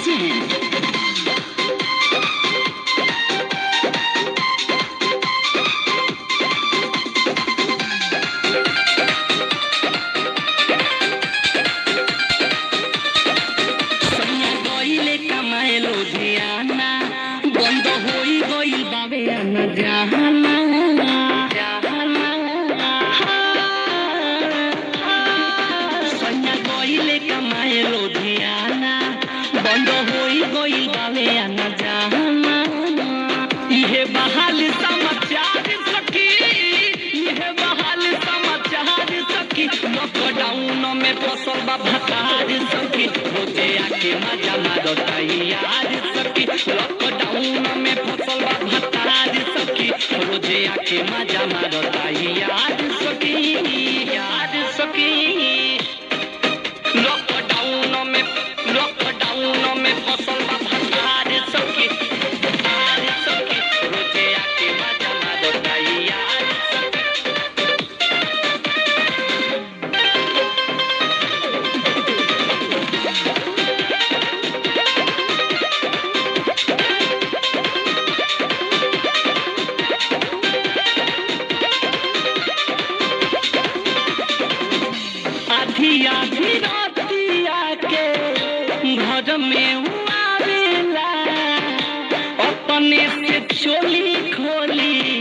present. बंद होई गइल बावे आना जाना सैया गइले कमाए लुधियाना बंद होई गइल बावे आना जाना इहे बहाल समाचार सखी इहे बहाल समाचार सखी लॉकडाउन में फसल बा भतार सखी रोजे आके मजा मारो यार सखी लॉकडाउन में फसल बा भतार सखी रोजे आके मजा मारो यार सखी लॉकडाउन में फसल बा भतार सखी रोजे आके मजा मारो यार आधी रातिया के घर में आवेला अपने से चोली खोली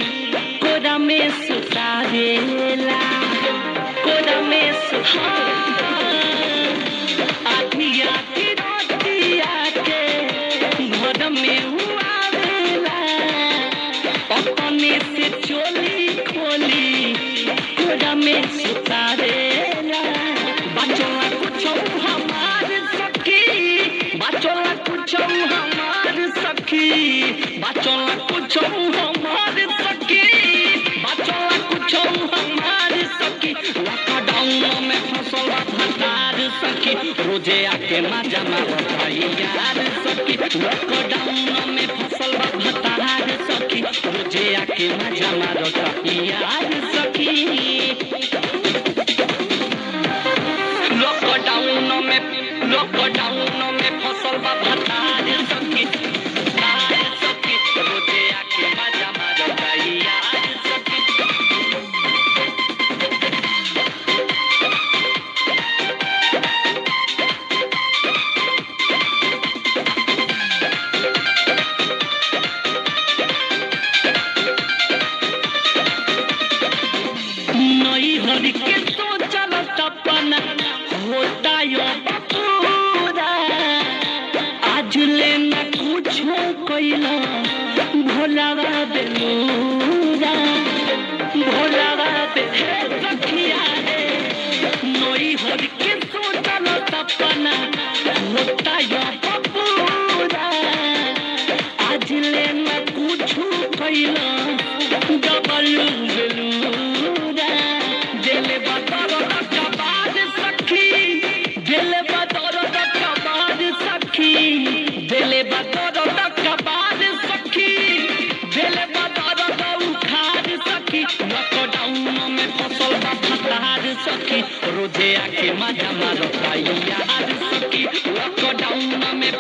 कोरा में सुतावेला आधी रातिया के घर में आवेला अपने से चोली खोली कोरा में सुतावेला बचोला कुछ हमार सखी बचोला कुछ हमार सखी बचोला कुछ हमार सखी बचोला कुछ हमार सखी लॉकडाउन में फसल भतार सखी रोजे आके मजा मारो यार सखी लॉकडाउन में फसल भतार सखी रोजे आके मजा मारो यार सखी लॉकडाउन में फसल बा भतार सखी रोजे आके मजा मारो यार सखी नई हरि के सोचल सपना होता यो पूरा आज ले न कुछो कइला भोलावा बेलूरा सखिया रे नई हरि के सोचल सपना होता यो पूरा आज ले न कुछो कइला डबल बेलूरा जेले बतर कबाद सखी जेले बतर कबाद सखी जेले बतर कबाद सखी जेले बतर उखाड़ सखी लॉकडाउन में फसल बा भतार सखी रोजे आके मजा मारो यार सखी लॉकडाउन में